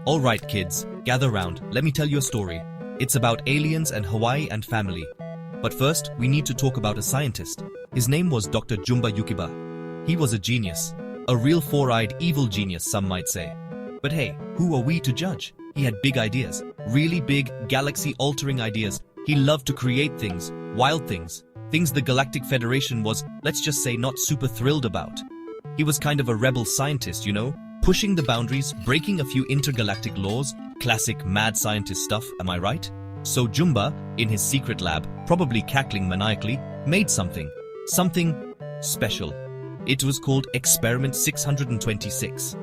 Alright kids, gather round, let me tell you a story. It's about aliens and Hawaii and family. But first, we need to talk about a scientist. His name was Dr. Jumba Yukiba. He was a genius. A real four-eyed evil genius, some might say. But hey, who are we to judge? He had big ideas. Really big, galaxy-altering ideas. He loved to create things, wild things. Things the Galactic Federation was, let's just say, not super thrilled about. He was kind of a rebel scientist, you know? Pushing the boundaries, breaking a few intergalactic laws. Classic mad scientist stuff, am I right? So Jumba, in his secret lab, probably cackling maniacally, made something. Something special. It was called Experiment 626.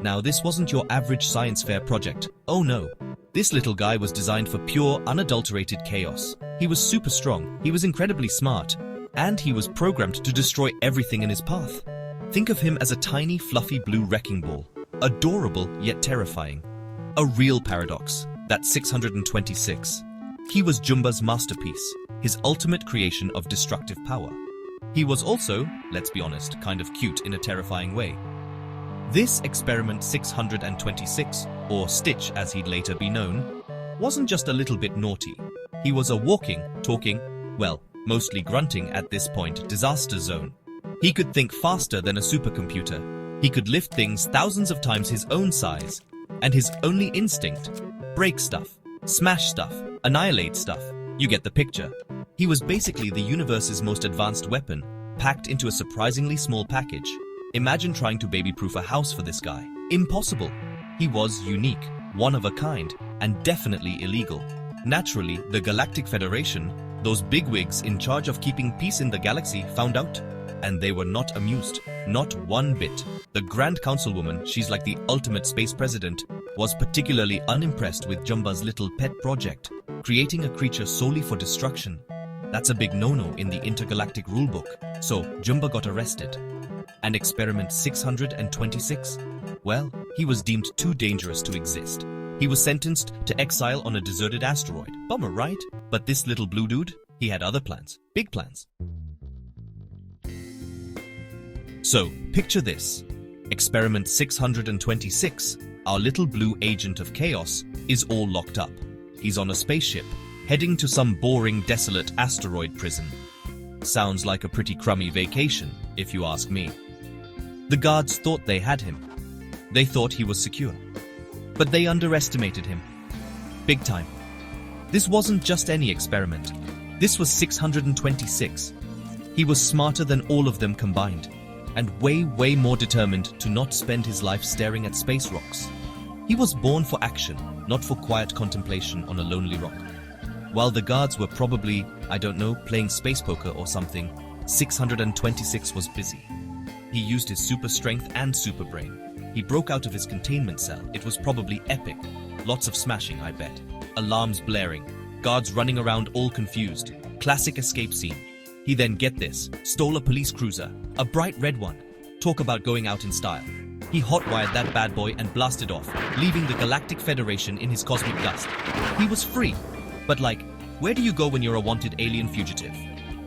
Now this wasn't your average science fair project. Oh no. This little guy was designed for pure, unadulterated chaos. He was super strong, he was incredibly smart, and he was programmed to destroy everything in his path. Think of him as a tiny, fluffy blue wrecking ball. Adorable, yet terrifying. A real paradox. That's 626. He was Jumba's masterpiece, his ultimate creation of destructive power. He was also, let's be honest, kind of cute in a terrifying way. This Experiment 626, or Stitch as he'd later be known, wasn't just a little bit naughty. He was a walking, talking, well, mostly grunting at this point, disaster zone. He could think faster than a supercomputer. He could lift things thousands of times his own size. And his only instinct, break stuff, smash stuff, annihilate stuff. You get the picture. He was basically the universe's most advanced weapon, packed into a surprisingly small package. Imagine trying to baby-proof a house for this guy. Impossible. He was unique, one of a kind, and definitely illegal. Naturally, the Galactic Federation, those bigwigs in charge of keeping peace in the galaxy, found out. And they were not amused. Not one bit. The Grand Councilwoman, she's like the ultimate space president, was particularly unimpressed with Jumba's little pet project, creating a creature solely for destruction. That's a big no-no in the intergalactic rulebook. So, Jumba got arrested. And Experiment 626? Well, he was deemed too dangerous to exist. He was sentenced to exile on a deserted asteroid. Bummer, right? But this little blue dude, he had other plans. Big plans. So, picture this. Experiment 626, our little blue agent of chaos, is all locked up. He's on a spaceship, heading to some boring, desolate asteroid prison. Sounds like a pretty crummy vacation, if you ask me. The guards thought they had him. They thought he was secure. But they underestimated him. Big time. This wasn't just any experiment. This was 626. He was smarter than all of them combined. And way more determined to not spend his life staring at space rocks. He was born for action, not for quiet contemplation on a lonely rock. While the guards were probably, I don't know, playing space poker or something, 626 was busy. He used his super strength and super brain. He broke out of his containment cell. It was probably epic. Lots of smashing, I bet. Alarms blaring. Guards running around all confused. Classic escape scene. He then, get this, stole a police cruiser, a bright red one. Talk about going out in style. He hotwired that bad boy and blasted off, leaving the Galactic Federation in his cosmic dust. He was free. But like, where do you go when you're a wanted alien fugitive?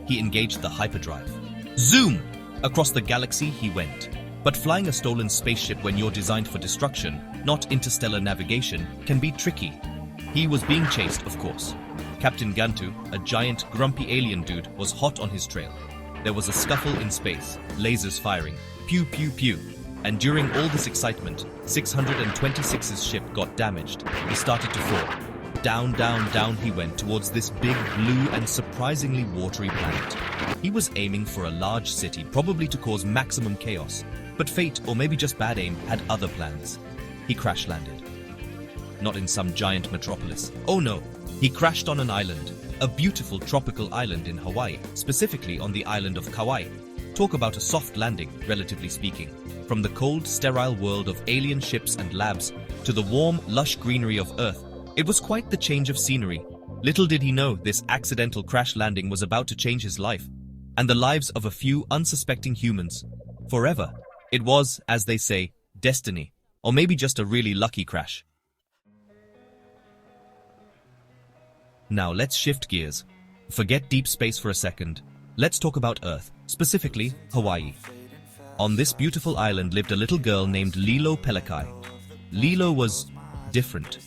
He engaged the hyperdrive. Zoom! Across the galaxy he went. But flying a stolen spaceship when you're designed for destruction, not interstellar navigation, can be tricky. He was being chased, of course. Captain Gantu, a giant, grumpy alien dude, was hot on his trail. There was a scuffle in space, lasers firing, pew pew pew. And during all this excitement, 626's ship got damaged. He started to fall. Down, down, down he went towards this big, blue and surprisingly watery planet. He was aiming for a large city, probably to cause maximum chaos. But fate, or maybe just bad aim, had other plans. He crash-landed. Not in some giant metropolis. Oh no! He crashed on an island, a beautiful tropical island in Hawaii, specifically on the island of Kauai. Talk about a soft landing, relatively speaking. From the cold, sterile world of alien ships and labs to the warm, lush greenery of Earth, it was quite the change of scenery. Little did he know this accidental crash landing was about to change his life, and the lives of a few unsuspecting humans. Forever. It was, as they say, destiny, or maybe just a really lucky crash. Now let's shift gears. Forget deep space for a second. Let's talk about Earth, specifically Hawaii. On this beautiful island lived a little girl named Lilo Pelekai. Lilo was different.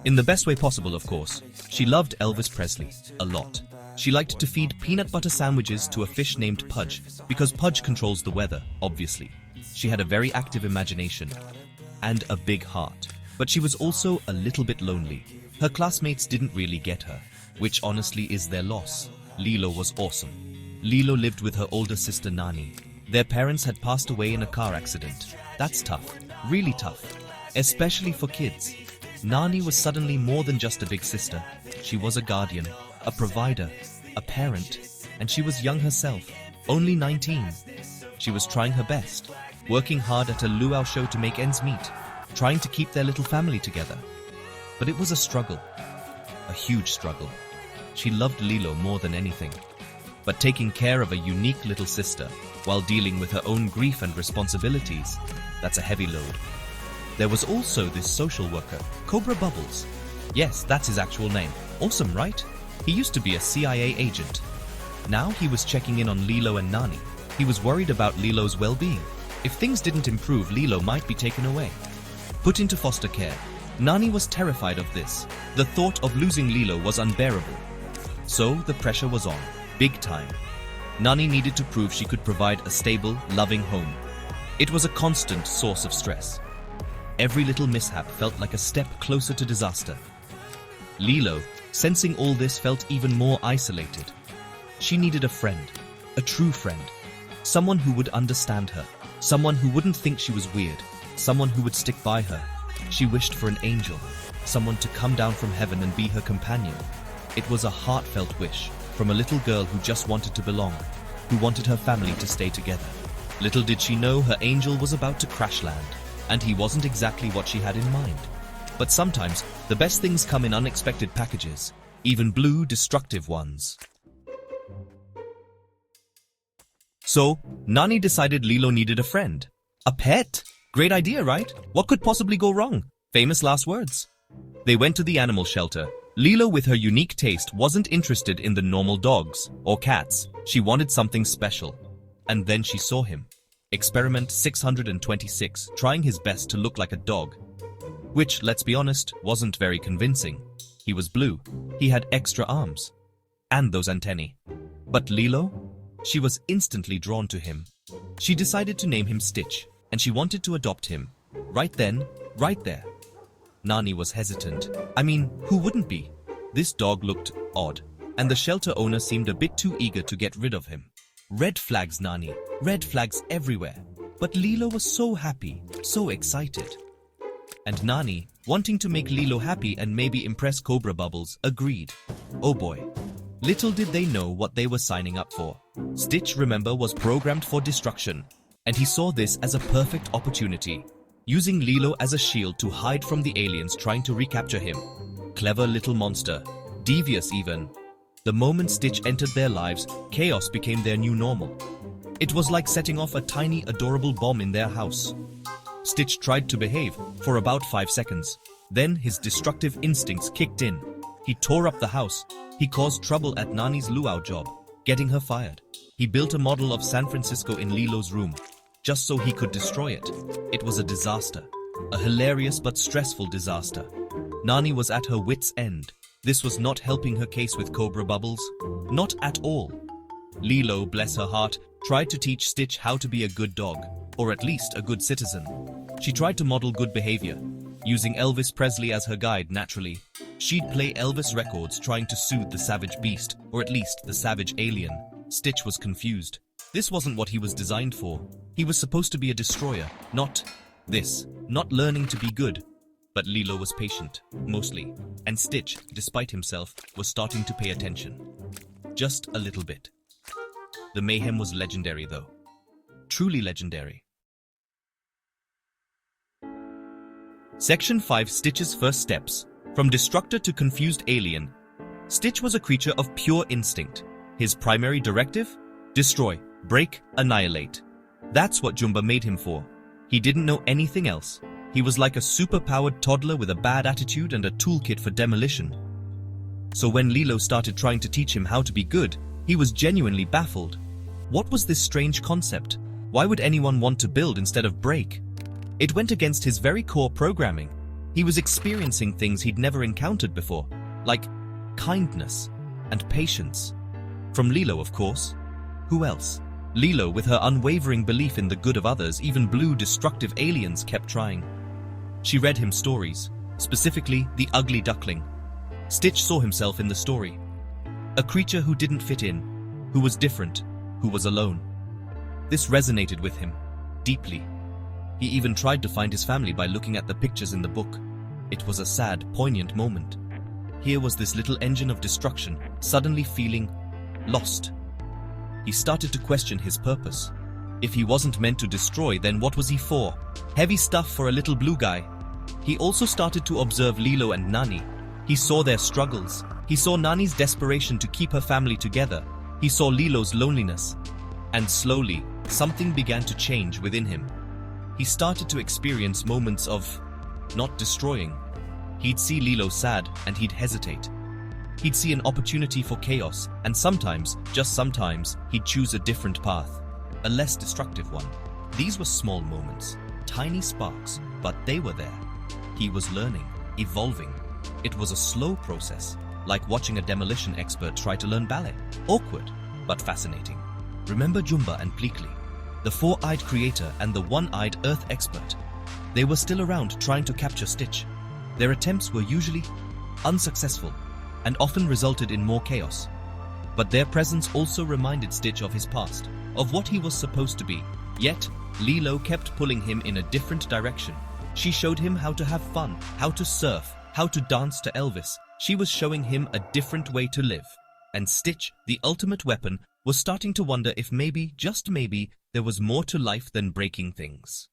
In the best way possible, of course. She loved Elvis Presley a lot. She liked to feed peanut butter sandwiches to a fish named Pudge, because Pudge controls the weather, obviously. She had a very active imagination and a big heart. But she was also a little bit lonely. Her classmates didn't really get her, which honestly is their loss. Lilo was awesome. Lilo lived with her older sister Nani. Their parents had passed away in a car accident. That's tough, really tough, especially for kids. Nani was suddenly more than just a big sister. She was a guardian, a provider, a parent, and she was young herself, only 19. She was trying her best, working hard at a luau show to make ends meet, trying to keep their little family together. But it was a struggle, a huge struggle. She loved Lilo more than anything. But taking care of a unique little sister while dealing with her own grief and responsibilities, that's a heavy load. There was also this social worker, Cobra Bubbles. Yes, that's his actual name. Awesome, right? He used to be a CIA agent. Now he was checking in on Lilo and Nani. He was worried about Lilo's well-being. If things didn't improve, Lilo might be taken away, put into foster care. Nani was terrified of this. The thought of losing Lilo was unbearable. So the pressure was on, big time. Nani needed to prove she could provide a stable, loving home. It was a constant source of stress. Every little mishap felt like a step closer to disaster. Lilo, sensing all this, felt even more isolated. She needed a friend, a true friend, someone who would understand her, someone who wouldn't think she was weird, someone who would stick by her. She wished for an angel, someone to come down from heaven and be her companion. It was a heartfelt wish from a little girl who just wanted to belong, who wanted her family to stay together. Little did she know her angel was about to crash land, and he wasn't exactly what she had in mind. But sometimes, the best things come in unexpected packages, even blue, destructive ones. So, Nani decided Lilo needed a friend. A pet? Great idea, right? What could possibly go wrong? Famous last words. They went to the animal shelter. Lilo, with her unique taste, wasn't interested in the normal dogs or cats. She wanted something special. And then she saw him. Experiment 626, trying his best to look like a dog. Which, let's be honest, wasn't very convincing. He was blue. He had extra arms. And those antennae. But Lilo? She was instantly drawn to him. She decided to name him Stitch, and she wanted to adopt him. Right then, right there. Nani was hesitant. I mean, who wouldn't be? This dog looked odd, and the shelter owner seemed a bit too eager to get rid of him. Red flags, Nani. Red flags everywhere. But Lilo was so happy, so excited. And Nani, wanting to make Lilo happy and maybe impress Cobra Bubbles, agreed. Oh boy. Little did they know what they were signing up for. Stitch, remember, was programmed for destruction, and he saw this as a perfect opportunity, using Lilo as a shield to hide from the aliens trying to recapture him. Clever little monster, devious even. The moment Stitch entered their lives, chaos became their new normal. It was like setting off a tiny, adorable bomb in their house. Stitch tried to behave for about 5 seconds. Then his destructive instincts kicked in. He tore up the house. He caused trouble at Nani's luau job, getting her fired. He built a model of San Francisco in Lilo's room, just so he could destroy it. It was a disaster. A hilarious but stressful disaster. Nani was at her wit's end. This was not helping her case with Cobra Bubbles. Not at all. Lilo, bless her heart, tried to teach Stitch how to be a good dog, or at least a good citizen. She tried to model good behavior, using Elvis Presley as her guide naturally. She'd play Elvis records trying to soothe the savage beast, or at least the savage alien. Stitch was confused. This wasn't what he was designed for. He was supposed to be a destroyer, not learning to be good. But Lilo was patient, mostly, and Stitch, despite himself, was starting to pay attention. Just a little bit. The mayhem was legendary though. Truly legendary. Section 5: Stitch's First Steps. From Destructor to Confused Alien. Stitch was a creature of pure instinct. His primary directive? Destroy, break, annihilate. That's what Jumba made him for. He didn't know anything else. He was like a super-powered toddler with a bad attitude and a toolkit for demolition. So when Lilo started trying to teach him how to be good, he was genuinely baffled. What was this strange concept? Why would anyone want to build instead of break? It went against his very core programming. He was experiencing things he'd never encountered before, like kindness and patience. From Lilo, of course. Who else? Lilo, with her unwavering belief in the good of others, even blue destructive aliens, kept trying. She read him stories, specifically The Ugly Duckling. Stitch saw himself in the story. A creature who didn't fit in, who was different, who was alone. This resonated with him, deeply. He even tried to find his family by looking at the pictures in the book. It was a sad, poignant moment. Here was this little engine of destruction, suddenly feeling lost. He started to question his purpose. If he wasn't meant to destroy, then what was he for? Heavy stuff for a little blue guy. He also started to observe Lilo and Nani. He saw their struggles. He saw Nani's desperation to keep her family together. He saw Lilo's loneliness. And slowly, something began to change within him. He started to experience moments of not destroying. He'd see Lilo sad and he'd hesitate. He'd see an opportunity for chaos, and sometimes, just sometimes, he'd choose a different path, a less destructive one. These were small moments, tiny sparks, but they were there. He was learning, evolving. It was a slow process, like watching a demolition expert try to learn ballet. Awkward, but fascinating. Remember Jumba and Pleakley, the four-eyed creator and the one-eyed earth expert? They were still around trying to capture Stitch. Their attempts were usually unsuccessful, and often resulted in more chaos. But their presence also reminded Stitch of his past, of what he was supposed to be. Yet, Lilo kept pulling him in a different direction. She showed him how to have fun, how to surf, how to dance to Elvis. She was showing him a different way to live. And Stitch, the ultimate weapon, was starting to wonder if maybe, just maybe, there was more to life than breaking things.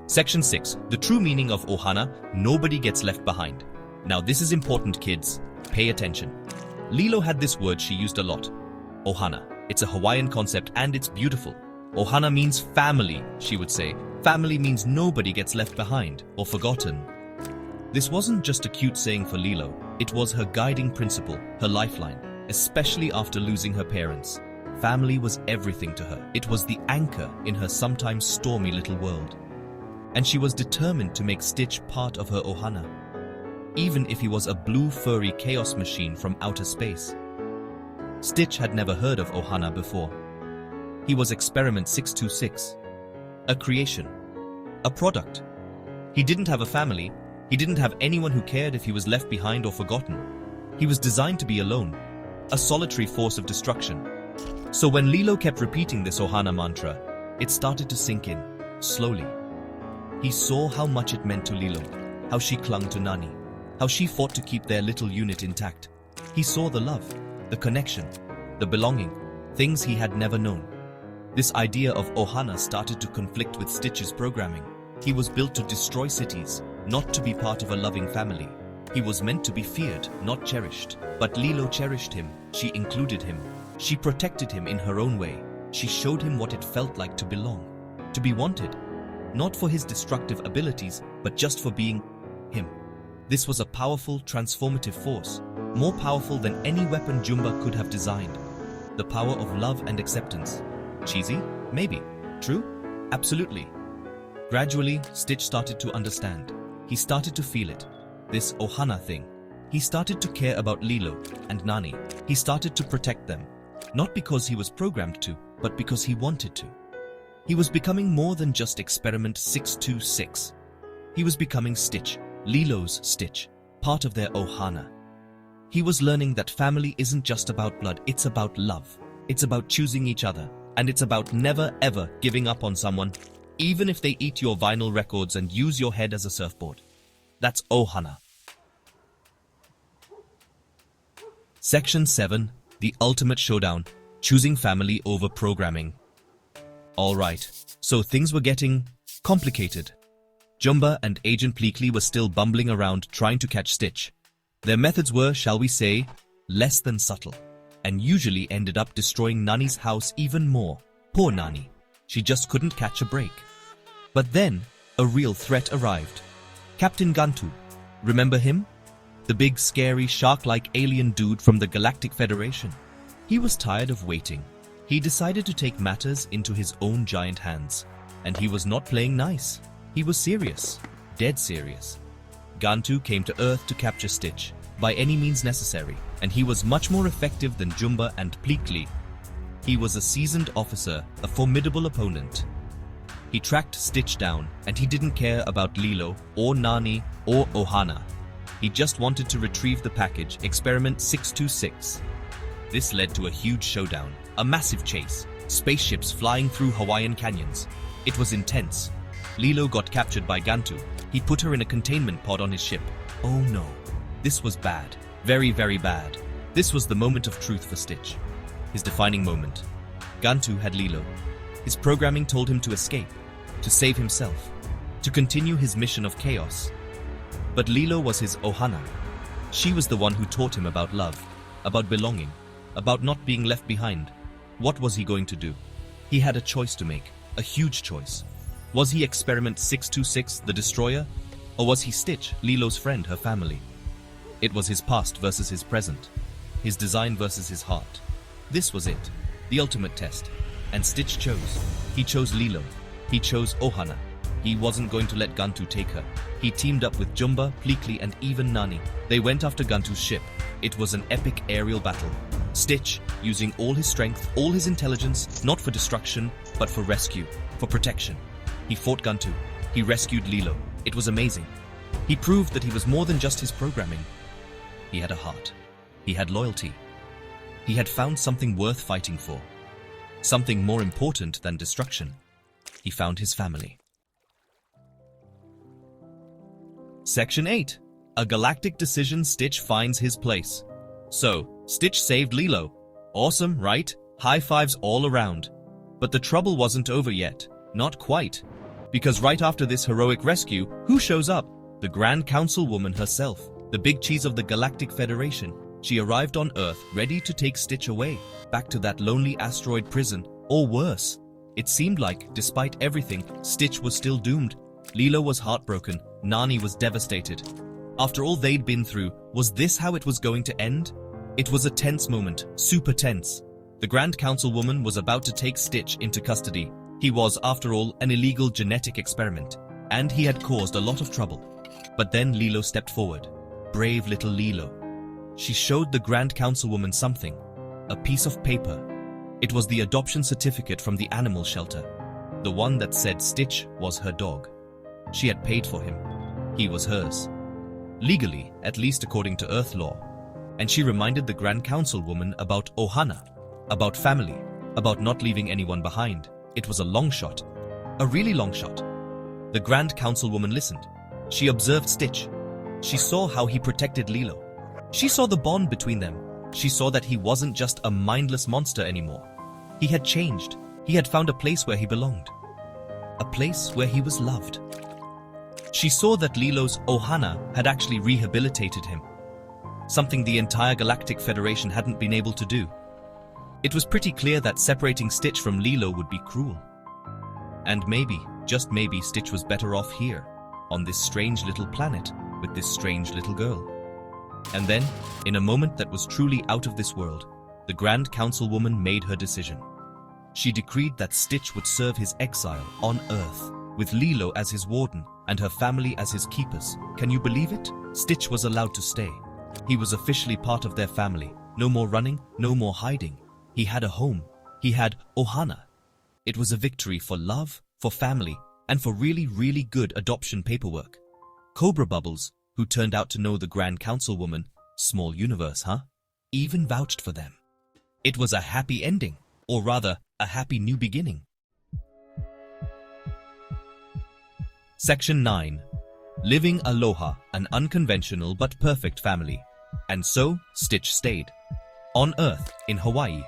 Section 6. The true meaning of Ohana, nobody gets left behind. Now this is important, kids. Pay attention. Lilo had this word she used a lot. Ohana. It's a Hawaiian concept and it's beautiful. Ohana means family, she would say. Family means nobody gets left behind or forgotten. This wasn't just a cute saying for Lilo. It was her guiding principle, her lifeline, especially after losing her parents. Family was everything to her. It was the anchor in her sometimes stormy little world. And she was determined to make Stitch part of her Ohana, even if he was a blue furry chaos machine from outer space. Stitch had never heard of Ohana before. He was Experiment 626, a creation, a product. He didn't have a family. He didn't have anyone who cared if he was left behind or forgotten. He was designed to be alone, a solitary force of destruction. So when Lilo kept repeating this Ohana mantra, it started to sink in, slowly. He saw how much it meant to Lilo, how she clung to Nani, how she fought to keep their little unit intact. He saw the love, the connection, the belonging, things he had never known. This idea of Ohana started to conflict with Stitch's programming. He was built to destroy cities, not to be part of a loving family. He was meant to be feared, not cherished. But Lilo cherished him. She included him. She protected him in her own way. She showed him what it felt like to belong, to be wanted. Not for his destructive abilities, but just for being him. This was a powerful, transformative force, more powerful than any weapon Jumba could have designed. The power of love and acceptance. Cheesy? Maybe. True? Absolutely. Gradually, Stitch started to understand. He started to feel it. This Ohana thing. He started to care about Lilo and Nani. He started to protect them. Not because he was programmed to, but because he wanted to. He was becoming more than just Experiment 626. He was becoming Stitch, Lilo's Stitch, part of their Ohana. He was learning that family isn't just about blood, it's about love. It's about choosing each other, and it's about never ever giving up on someone, even if they eat your vinyl records and use your head as a surfboard. That's Ohana. Section 7. The Ultimate Showdown. Choosing family over programming. Alright, so things were getting complicated. Jumba and Agent Pleakley were still bumbling around trying to catch Stitch. Their methods were, shall we say, less than subtle, and usually ended up destroying Nani's house even more. Poor Nani. She just couldn't catch a break. But then, a real threat arrived. Captain Gantu. Remember him? The big, scary, shark-like alien dude from the Galactic Federation. He was tired of waiting. He decided to take matters into his own giant hands. And he was not playing nice. He was serious, dead serious. Gantu came to Earth to capture Stitch, by any means necessary, and he was much more effective than Jumba and Pleakley. He was a seasoned officer, a formidable opponent. He tracked Stitch down, and he didn't care about Lilo, or Nani, or Ohana. He just wanted to retrieve the package, Experiment 626. This led to a huge showdown, a massive chase, spaceships flying through Hawaiian canyons. It was intense. Lilo got captured by Gantu. He put her in a containment pod on his ship. Oh no. This was bad. Very, very bad. This was the moment of truth for Stitch. His defining moment. Gantu had Lilo. His programming told him to escape, to save himself, to continue his mission of chaos. But Lilo was his Ohana. She was the one who taught him about love, about belonging, about not being left behind. What was he going to do? He had a choice to make, a huge choice. Was he Experiment 626, the destroyer? Or was he Stitch, Lilo's friend, her family? It was his past versus his present, his design versus his heart. This was it, the ultimate test. And Stitch chose. He chose Lilo. He chose Ohana. He wasn't going to let Gantu take her. He teamed up with Jumba, Pleakley, and even Nani. They went after Gantu's ship. It was an epic aerial battle. Stitch, using all his strength, all his intelligence, not for destruction, but for rescue, for protection. He fought Gantu. He rescued Lilo. It was amazing. He proved that he was more than just his programming. He had a heart. He had loyalty. He had found something worth fighting for. Something more important than destruction. He found his family. Section 8. A galactic decision. Stitch finds his place. So, Stitch saved Lilo. Awesome, right? High fives all around. But the trouble wasn't over yet. Not quite. Because right after this heroic rescue, who shows up? The Grand Councilwoman herself, the big cheese of the Galactic Federation. She arrived on Earth, ready to take Stitch away, back to that lonely asteroid prison, or worse. It seemed like, despite everything, Stitch was still doomed. Lilo was heartbroken, Nani was devastated. After all they'd been through, was this how it was going to end? It was a tense moment, super tense. The Grand Councilwoman was about to take Stitch into custody. He was, after all, an illegal genetic experiment, and he had caused a lot of trouble. But then Lilo stepped forward. Brave little Lilo. She showed the Grand Councilwoman something. A piece of paper. It was the adoption certificate from the animal shelter. The one that said Stitch was her dog. She had paid for him. He was hers. Legally, at least according to Earth law. And she reminded the Grand Councilwoman about Ohana, about family, about not leaving anyone behind. It was a long shot. A really long shot. The Grand Councilwoman listened. She observed Stitch. She saw how he protected Lilo. She saw the bond between them. She saw that he wasn't just a mindless monster anymore. He had changed. He had found a place where he belonged. A place where he was loved. She saw that Lilo's Ohana had actually rehabilitated him. Something the entire Galactic Federation hadn't been able to do. It was pretty clear that separating Stitch from Lilo would be cruel. And maybe, just maybe, Stitch was better off here, on this strange little planet, with this strange little girl. And then, in a moment that was truly out of this world, the Grand Councilwoman made her decision. She decreed that Stitch would serve his exile on Earth, with Lilo as his warden and her family as his keepers. Can you believe it? Stitch was allowed to stay. He was officially part of their family. No more running, no more hiding. He had a home. He had Ohana. It was a victory for love, for family, and for really, really good adoption paperwork. Cobra Bubbles, who turned out to know the Grand Councilwoman, small universe, huh? Even vouched for them. It was a happy ending, or rather, a happy new beginning. Section 9. Living Aloha, an unconventional but perfect family. And so, Stitch stayed. On Earth, in Hawaii.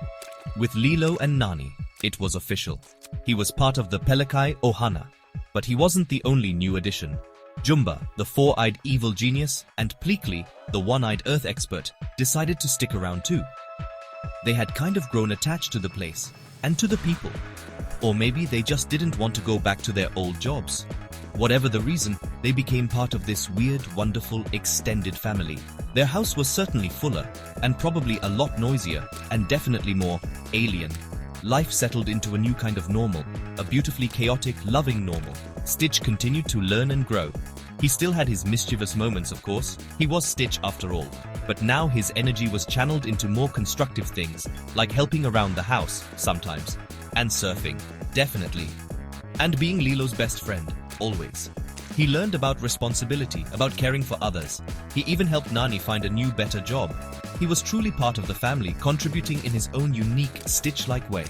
With Lilo and Nani, it was official. He was part of the Pelekai Ohana. But he wasn't the only new addition. Jumba, the four-eyed evil genius, and Pleakley, the one-eyed Earth expert, decided to stick around too. They had kind of grown attached to the place, and to the people. Or maybe they just didn't want to go back to their old jobs. Whatever the reason, they became part of this weird, wonderful, extended family. Their house was certainly fuller, and probably a lot noisier, and definitely more alien. life settled into a new kind of normal, a beautifully chaotic, loving normal. Stitch continued to learn and grow. He still had his mischievous moments, of course. He was Stitch after all. But now his energy was channeled into more constructive things, like helping around the house, sometimes. And surfing, definitely. And being Lilo's best friend, always. He learned about responsibility, about caring for others. He even helped Nani find a new, better job. He was truly part of the family, contributing in his own unique, Stitch-like way.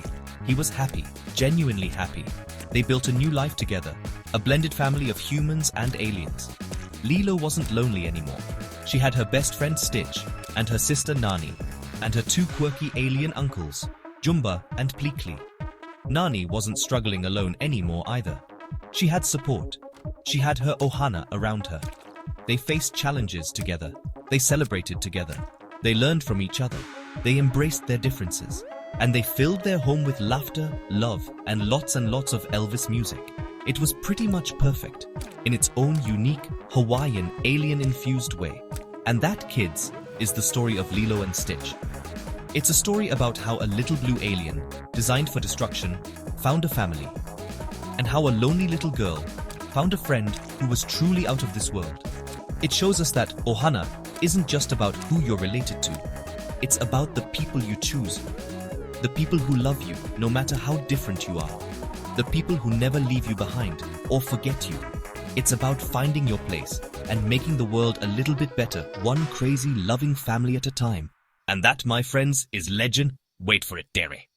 He was happy, genuinely happy. They built a new life together, a blended family of humans and aliens. Lilo wasn't lonely anymore. She had her best friend Stitch, and her sister Nani, and her two quirky alien uncles, Jumba and Pleakley. Nani wasn't struggling alone anymore either. She had support. She had her Ohana around her. They faced challenges together. They celebrated together. They learned from each other. They embraced their differences. And they filled their home with laughter, love, and lots of Elvis music. It was pretty much perfect, in its own unique, Hawaiian, alien-infused way. And that, kids, is the story of Lilo and Stitch. It's a story about how a little blue alien, designed for destruction, found a family. And how a lonely little girl found a friend who was truly out of this world. It shows us that Ohana isn't just about who you're related to. It's about the people you choose. The people who love you, no matter how different you are. The people who never leave you behind or forget you. It's about finding your place and making the world a little bit better, one crazy, loving family at a time. And that, my friends, is legend. Wait for it, Derry.